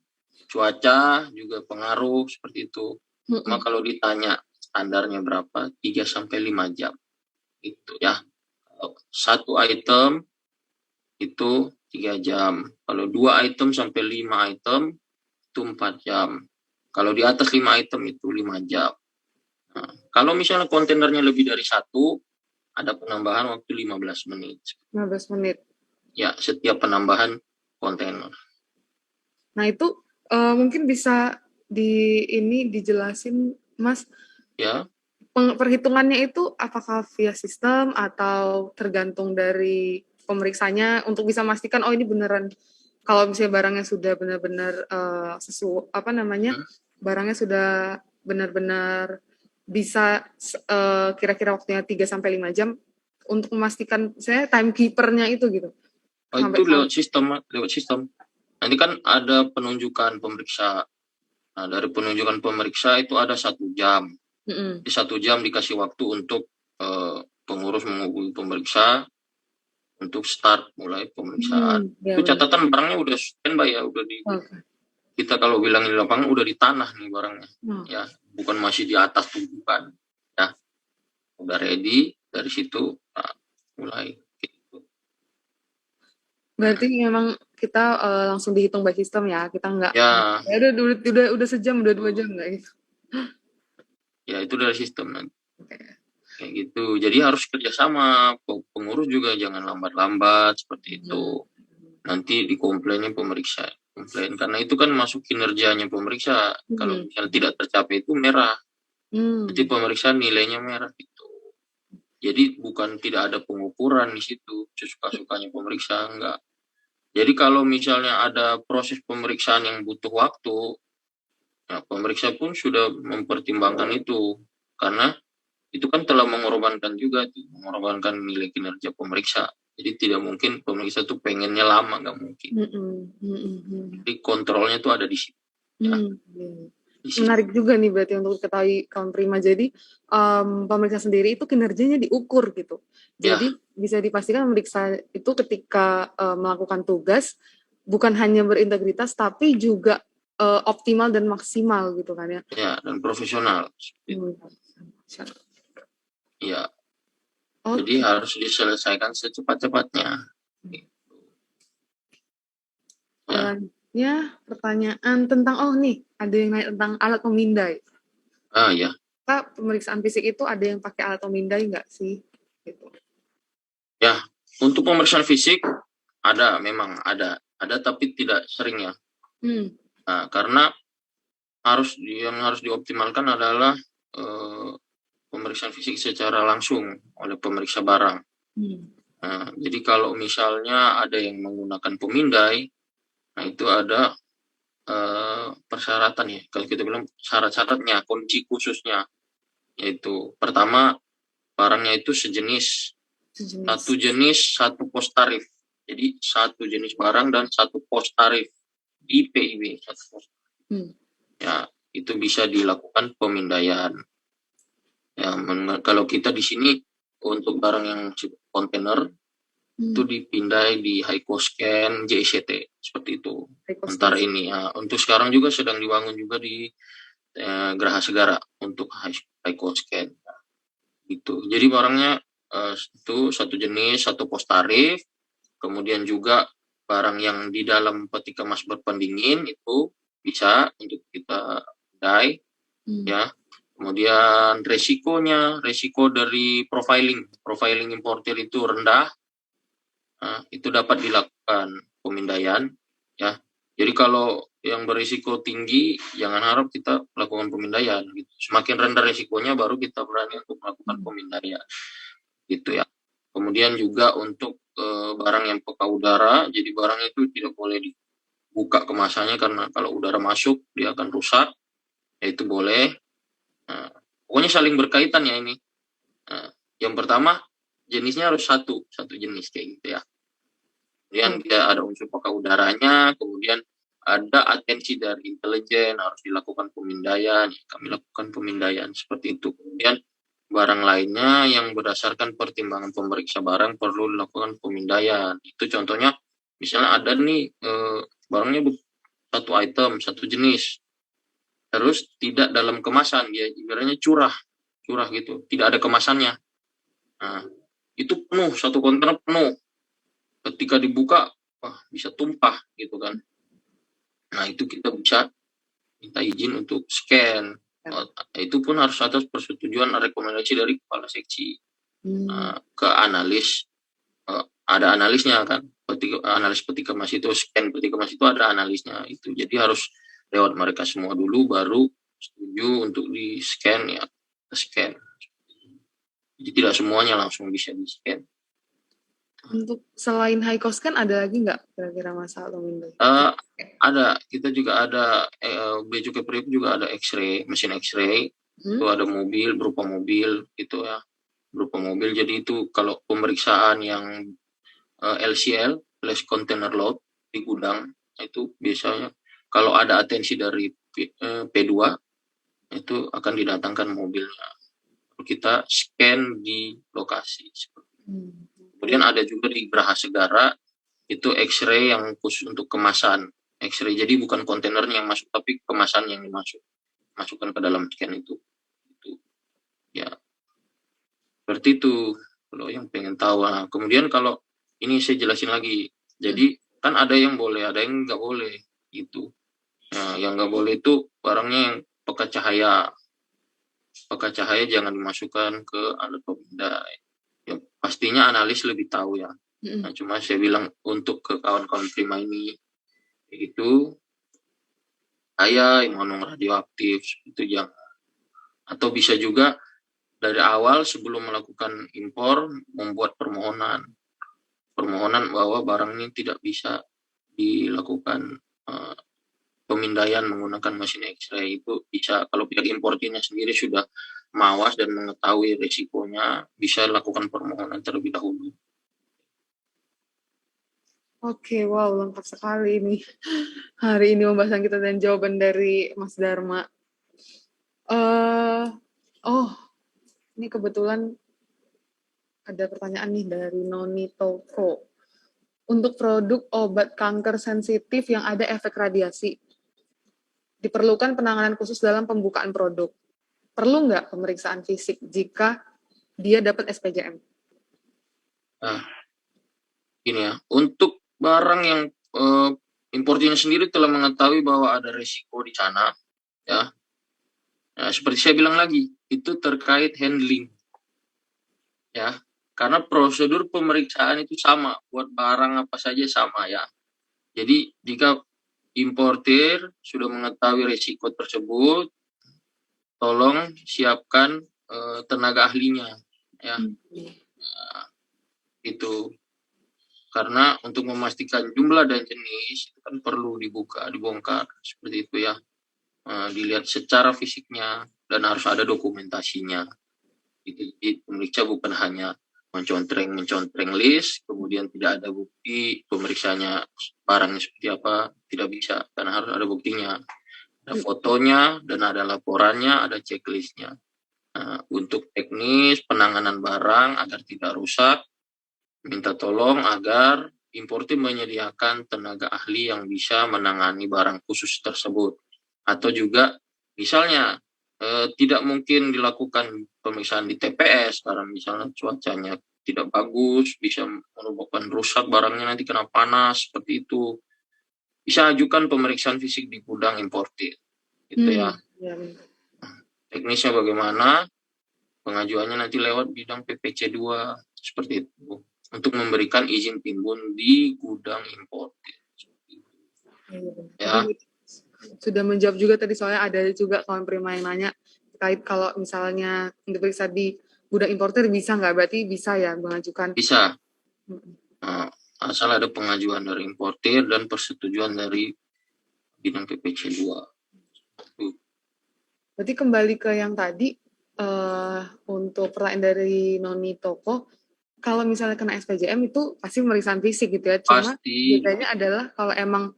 cuaca juga pengaruh seperti itu. Cuma kalau ditanya standarnya berapa, 3 sampai 5 jam. Itu ya. Kalau satu item itu 3 jam. Kalau 2 item sampai 5 item itu 4 jam. Kalau di atas 5 item itu 5 jam. Nah, kalau misalnya kontainernya lebih dari 1, ada penambahan waktu 15 menit. 15 menit. Ya, setiap penambahan kontainer. Nah, itu mungkin bisa dijelasin, Mas. Ya. Perhitungannya itu apakah via sistem atau tergantung dari pemeriksanya untuk bisa memastikan ini beneran kalau misalnya barangnya sudah benar-benar barangnya sudah benar-benar bisa kira-kira waktunya 3 sampai 5 jam untuk memastikan saya timekeeper-nya itu gitu. Itu lewat sistem. Nanti kan ada penunjukan pemeriksa. Nah, dari penunjukan pemeriksa itu ada 1 jam. Di 1 jam dikasih waktu untuk pengurus menghubungi pemeriksa untuk start mulai pemeriksaan. Itu catatan barangnya udah standby ya, udah di kita kalau bilang di lapangan udah di tanah nih barangnya. Ya, bukan masih di atas tumpukan. Ya. Udah ready dari situ mulai gitu. Berarti memang kita langsung dihitung by sistem ya. Kita enggak udah sejam, udah 2 jam enggak gitu. Ya, itu dari sistem nanti. Kayak gitu. Jadi harus kerjasama. Pengurus juga jangan lambat-lambat seperti itu. Nanti dikomplainin pemeriksa. Karena itu kan masuk kinerjanya pemeriksa. Kalau misalnya tidak tercapai itu merah. Jadi pemeriksa nilainya merah gitu. Jadi bukan tidak ada pengukuran di situ. Suka-sukanya pemeriksa enggak. Jadi kalau misalnya ada proses pemeriksaan yang butuh waktu, ya pemeriksa pun sudah mempertimbangkan itu. Karena itu kan telah mengorbankan nilai kinerja pemeriksa. Jadi tidak mungkin pemeriksa tuh pengennya lama, nggak mungkin. Jadi kontrolnya tuh ada di situ. Ya. Menarik juga nih berarti untuk diketahui kawan prima. Jadi pemeriksa sendiri itu kinerjanya diukur gitu. Jadi bisa dipastikan pemeriksa itu ketika melakukan tugas bukan hanya berintegritas tapi juga optimal dan maksimal gitu kan ya. Ya, dan profesional. Iya. Jadi harus diselesaikan secepat-cepatnya. Ya, pertanyaan tentang ada yang nanya tentang alat pemindai. Ya. Pak, pemeriksaan fisik itu ada yang pakai alat pemindai nggak sih? Gitu. Ya, untuk pemeriksaan fisik memang ada tapi tidak sering ya. Nah, karena yang harus dioptimalkan adalah pemeriksaan fisik secara langsung oleh pemeriksa barang. Nah, jadi kalau misalnya ada yang menggunakan pemindai, nah itu ada persyaratan ya. Kalau kita bilang syarat-syaratnya, kunci khususnya, yaitu pertama barangnya itu sejenis. Satu jenis, satu pos tarif. Jadi satu jenis barang dan satu pos tarif. PIB satu pos. Ya, itu bisa dilakukan pemindaian. Ya, kalau kita di sini untuk barang yang kontainer itu dipindai di HiCoScan, JCT seperti itu. Antara ini ya. Untuk sekarang juga sedang dibangun juga di Geraha Segara untuk HiCoScan. Gitu. Jadi barangnya itu satu jenis, satu pos tarif. Kemudian juga barang yang di dalam peti kemas berpendingin itu bisa untuk kita pindai. Ya. Kemudian resiko dari profiling importer itu rendah. Nah, itu dapat dilakukan pemindaian ya. Jadi kalau yang berisiko tinggi, jangan harap kita lakukan pemindaian. Gitu. Semakin rendah risikonya, baru kita berani untuk melakukan pemindaian. Gitu ya. Kemudian juga untuk barang yang peka udara, jadi barang itu tidak boleh dibuka kemasannya karena kalau udara masuk dia akan rusak. Ya itu boleh. Nah, pokoknya saling berkaitan ya ini. Nah, yang pertama jenisnya harus satu jenis kayak gitu ya. Kemudian dia ada unsur peka udaranya, kemudian ada atensi dari intelijen, harus dilakukan pemindaian, kami lakukan pemindaian seperti itu. Kemudian barang lainnya yang berdasarkan pertimbangan pemeriksa barang perlu dilakukan pemindaian. Itu contohnya, misalnya ada nih barangnya satu item, satu jenis, terus tidak dalam kemasan, dia ibaratnya curah gitu, tidak ada kemasannya. Nah, itu penuh, satu kontainer penuh. Ketika dibuka, bisa tumpah gitu kan. Nah, itu kita bisa minta izin untuk scan. Itu pun harus atas persetujuan rekomendasi dari kepala seksi ke analis. Ada analisnya kan. Analis peti kemas itu, scan peti kemas itu ada analisnya. Itu jadi harus lewat mereka semua dulu, baru setuju untuk di scan ya. Scan. Jadi tidak semuanya langsung bisa di scan. Untuk selain high cost kan ada lagi nggak kira-kira masalah Windows? Ada, kita juga ada Bea Cukai Priok juga ada X-ray, mesin X-ray. Itu ada mobil, berupa mobil gitu ya. Berupa mobil, jadi itu kalau pemeriksaan yang LCL, Less Container Load di gudang, itu biasanya kalau ada atensi dari P2 itu akan didatangkan mobilnya. Kita scan di lokasi. Kemudian ada juga di Geraha Segara, itu X-ray yang khusus untuk kemasan. X-ray, jadi bukan kontainernya yang masuk, tapi kemasan yang masukkan ke dalam scan itu. Ya, seperti itu. Kalau yang pengen tahu. Nah, kemudian kalau ini saya jelasin lagi. Jadi kan ada yang boleh, ada yang nggak boleh. Gitu. Nah, yang nggak boleh itu barangnya yang peka cahaya. Peka cahaya jangan dimasukkan ke alat pemindai. Ya, pastinya analis lebih tahu ya. Nah, cuma saya bilang untuk ke kawan-kawan Prima ini itu yang mengandung radioaktif itu jangan. Atau bisa juga dari awal sebelum melakukan impor membuat permohonan bahwa barang ini tidak bisa dilakukan pemindaian menggunakan mesin X-ray. Itu bisa kalau pihak importirnya sendiri sudah mawas dan mengetahui risikonya, bisa lakukan permohonan terlebih dahulu. Oke, wow, lengkap sekali ini. Hari ini pembahasan kita dan jawaban dari Mas Dharma. Ini kebetulan ada pertanyaan nih dari Noni Toko. Untuk produk obat kanker sensitif yang ada efek radiasi, diperlukan penanganan khusus dalam pembukaan produk. Perlu nggak pemeriksaan fisik jika dia dapat SPJM? Nah, ini ya, untuk barang yang importirnya sendiri telah mengetahui bahwa ada risiko di sana, ya. Nah, seperti saya bilang lagi, itu terkait handling, ya. Karena prosedur pemeriksaan itu sama, buat barang apa saja sama ya. Jadi jika importir sudah mengetahui risiko tersebut, tolong siapkan tenaga ahlinya, ya. Nah, itu karena untuk memastikan jumlah dan jenis itu kan perlu dibongkar seperti itu ya. Dilihat secara fisiknya dan harus ada dokumentasinya. Itu pemeriksa bukan hanya mencontreng list, kemudian tidak ada bukti pemeriksanya barangnya seperti apa, tidak bisa karena harus ada buktinya, ada fotonya dan ada laporannya, ada checklistnya. Untuk teknis penanganan barang agar tidak rusak, minta tolong agar importir menyediakan tenaga ahli yang bisa menangani barang khusus tersebut. Atau juga misalnya tidak mungkin dilakukan pemeriksaan di TPS karena misalnya cuacanya tidak bagus, bisa menyebabkan rusak barangnya, nanti kena panas seperti itu. Bisa ajukan pemeriksaan fisik di gudang importir. Gitu ya. Teknisnya bagaimana? Pengajuannya nanti lewat bidang PPC 2 seperti itu. Untuk memberikan izin timbun di gudang importir. Ya. sudah menjawab juga tadi, soalnya ada juga kawan Prima yang nanya terkait kalau misalnya diperiksa di gudang importer bisa nggak? Berarti bisa ya mengajukan? Bisa. Asal ada pengajuan dari importer dan persetujuan dari bidang PPC 2. Berarti kembali ke yang tadi, untuk pertanyaan dari Noni Toko, kalau misalnya kena SPJM itu pasti pemeriksaan fisik gitu ya. Cuma Pasti. bedanya adalah kalau emang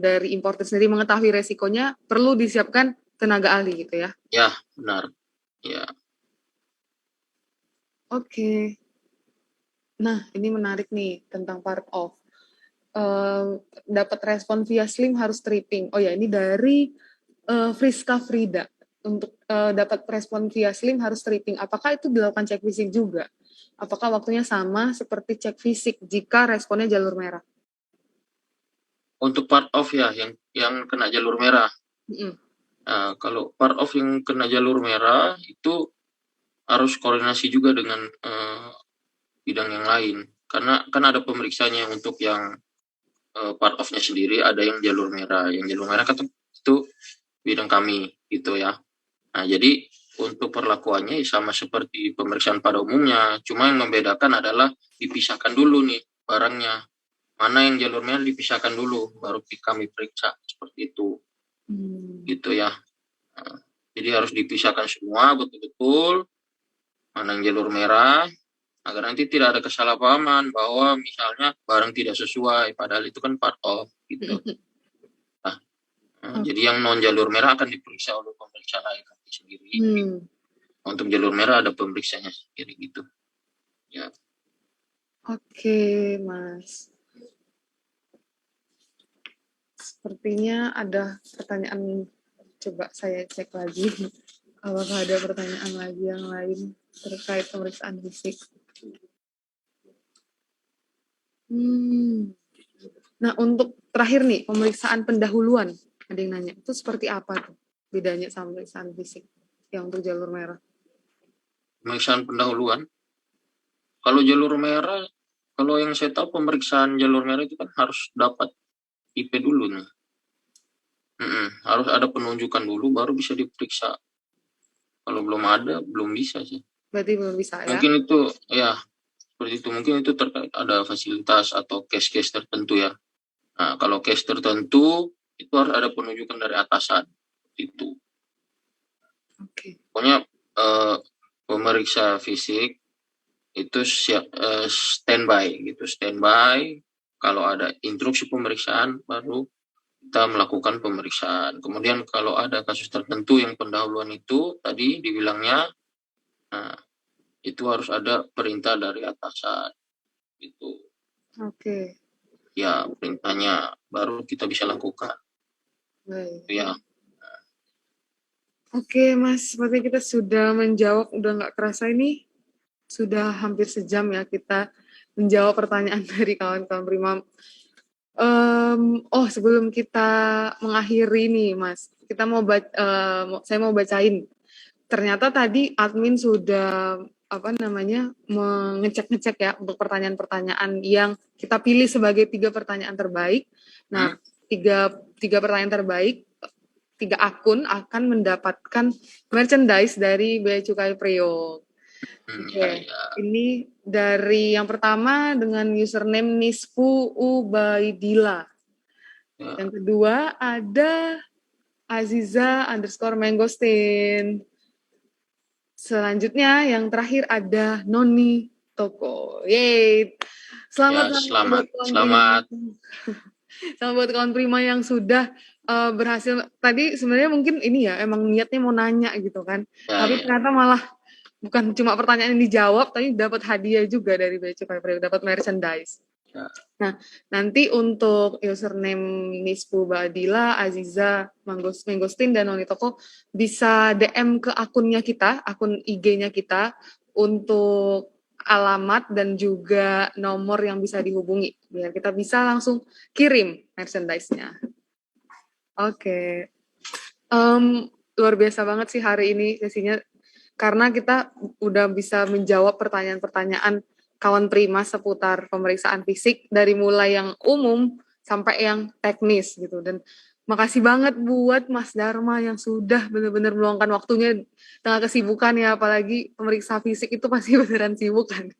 dari importer sendiri mengetahui resikonya, perlu disiapkan tenaga ahli gitu ya? Ya, benar. Ya. Oke. Nah, ini menarik nih tentang part of. Dapat respon via Slim harus tripping. Oh ya, ini dari Friska Frida. Untuk dapat respon via Slim harus tripping. Apakah itu dilakukan cek fisik juga? Apakah waktunya sama seperti cek fisik jika responnya jalur merah? Untuk part of ya, yang kena jalur merah. Kalau part of yang kena jalur merah itu harus koordinasi juga dengan bidang yang lain. Karena kan ada pemeriksaannya untuk yang part of-nya sendiri, ada yang jalur merah. Yang jalur merah kan itu bidang kami gitu ya. Nah, jadi untuk perlakuannya sama seperti pemeriksaan pada umumnya. Cuma yang membedakan adalah dipisahkan dulu nih barangnya. Mana yang jalur merah dipisahkan dulu, baru kami periksa seperti itu. Gitu ya. Nah, jadi harus dipisahkan semua betul-betul mana yang jalur merah, agar nanti tidak ada kesalahpahaman bahwa misalnya barang tidak sesuai, padahal itu kan part of gitu. Jadi yang non jalur merah akan diperiksa oleh pemeriksa lain sendiri. Untuk jalur merah ada pemeriksanya sendiri gitu. Ya. Oke, Mas. Sepertinya ada pertanyaan, coba saya cek lagi. Apakah ada pertanyaan lagi yang lain terkait pemeriksaan fisik? Nah, untuk terakhir nih, pemeriksaan pendahuluan. Ada yang nanya, itu seperti apa tuh bedanya sama pemeriksaan fisik yang untuk jalur merah? Pemeriksaan pendahuluan? Kalau jalur merah, kalau yang saya tahu pemeriksaan jalur merah itu kan harus dapat IP dulu nih. Harus ada penunjukan dulu baru bisa diperiksa. Kalau belum ada, belum bisa sih. Berarti belum bisa ya? Mungkin itu, ya, seperti itu. Mungkin itu terkait ada fasilitas atau case-case tertentu ya. Nah, kalau case tertentu, itu harus ada penunjukan dari atasan. Itu. Oke. Pokoknya pemeriksa fisik itu standby gitu, standby. Kalau ada instruksi pemeriksaan baru kita melakukan pemeriksaan. Kemudian kalau ada kasus tertentu yang pendahuluan itu tadi dibilangnya, nah itu harus ada perintah dari atasan gitu. Oke. Ya, perintahnya baru kita bisa lakukan. Baik. Ya. Oke, Mas, seperti kita sudah menjawab, udah nggak kerasa ini sudah hampir sejam ya kita menjawab pertanyaan dari kawan-kawan Prima. Sebelum kita mengakhiri nih, Mas, kita saya mau bacain. Ternyata tadi admin sudah mengecek-ngecek ya untuk pertanyaan-pertanyaan yang kita pilih sebagai 3 pertanyaan terbaik. Nah, tiga pertanyaan terbaik, 3 akun akan mendapatkan merchandise dari Bea Cukai Priok. Oke. Ini dari yang pertama dengan username Nisfu Ubaidila. Yang kedua ada Aziza_Mangosteen. Selanjutnya yang terakhir ada Noni Toko. Yeay. Selamat. Selamat buat kawan Prima yang sudah berhasil. Tadi sebenarnya mungkin ini ya emang niatnya mau nanya gitu kan. Tapi ternyata malah bukan cuma pertanyaan yang dijawab, tapi dapat hadiah juga dari Bea Cukai Priok, dapat merchandise. Nah, nanti untuk username Nisfu Badila, Aziza Mangosteen, dan Noni Toko bisa DM ke akunnya kita, akun IG-nya kita, untuk alamat dan juga nomor yang bisa dihubungi, biar kita bisa langsung kirim merchandise-nya. Oke. Luar biasa banget sih hari ini sesinya, karena kita udah bisa menjawab pertanyaan-pertanyaan kawan Prima seputar pemeriksaan fisik dari mulai yang umum sampai yang teknis gitu. Dan Makasih banget buat Mas Dharma yang sudah benar-benar meluangkan waktunya tengah kesibukan ya, apalagi pemeriksa fisik itu pasti beneran sibuk kan.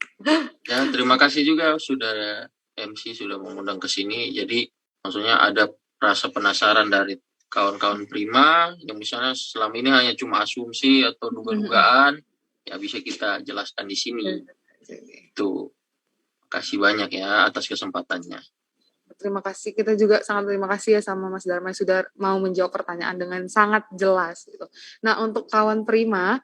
Ya, terima kasih juga sudah MC sudah mengundang ke sini. Jadi maksudnya ada rasa penasaran dari kawan-kawan Prima yang misalnya selama ini hanya cuma asumsi atau duga-dugaan, ya bisa kita jelaskan di sini. Itu. Kasih banyak ya atas kesempatannya. Terima kasih, kita juga sangat terima kasih ya sama Mas Dharma yang sudah mau menjawab pertanyaan dengan sangat jelas gitu. Nah, untuk kawan Prima,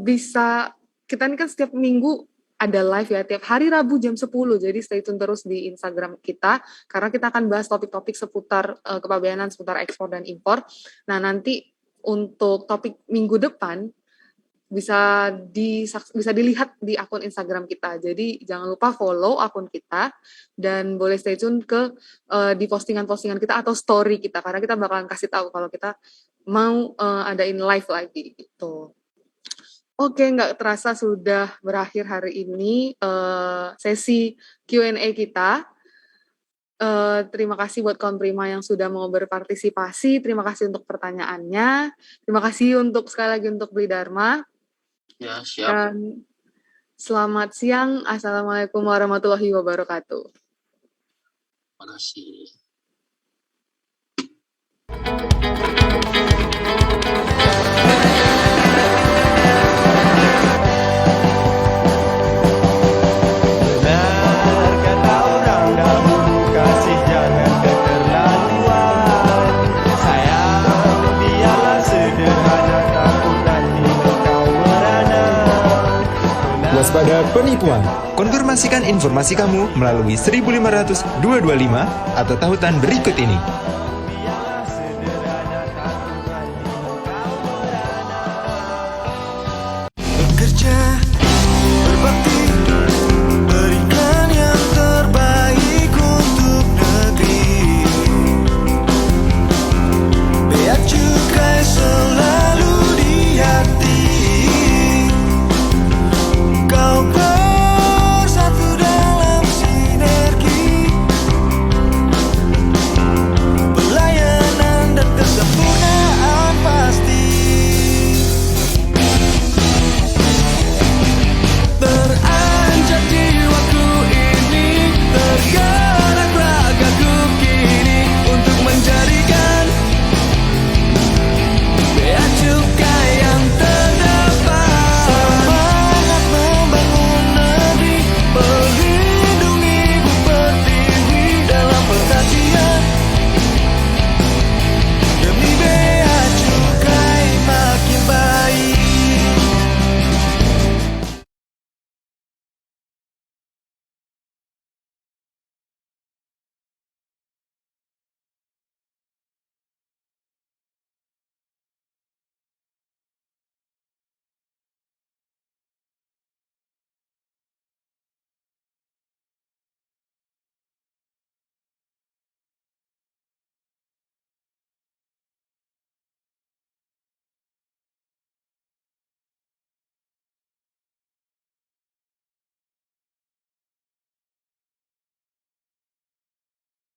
bisa, kita ini kan setiap minggu ada live ya, tiap hari Rabu jam 10, jadi stay tune terus di Instagram kita, karena kita akan bahas topik-topik seputar kepabeanan, seputar ekspor dan impor. Nah, nanti untuk topik minggu depan, bisa dilihat di akun Instagram kita. Jadi jangan lupa follow akun kita dan boleh stay tune ke di postingan-postingan kita atau story kita, karena kita bakalan kasih tahu kalau kita mau adain live lagi gitu. Oke, nggak terasa sudah berakhir hari ini sesi Q&A kita. Terima kasih buat kawan Prima yang sudah mau berpartisipasi. Terima kasih untuk pertanyaannya. Terima kasih sekali lagi untuk Bli Dharma. Ya, siap. Dan selamat siang. Assalamualaikum warahmatullahi wabarakatuh. Terima kasih. Benar kata orang dahulu, kasih jangan keterlaluan. Sayang biarlah sederhana, takut nanti kau merana. Waspada penipuan. Konfirmasikan informasi kamu melalui 1500225 atau tautan berikut ini.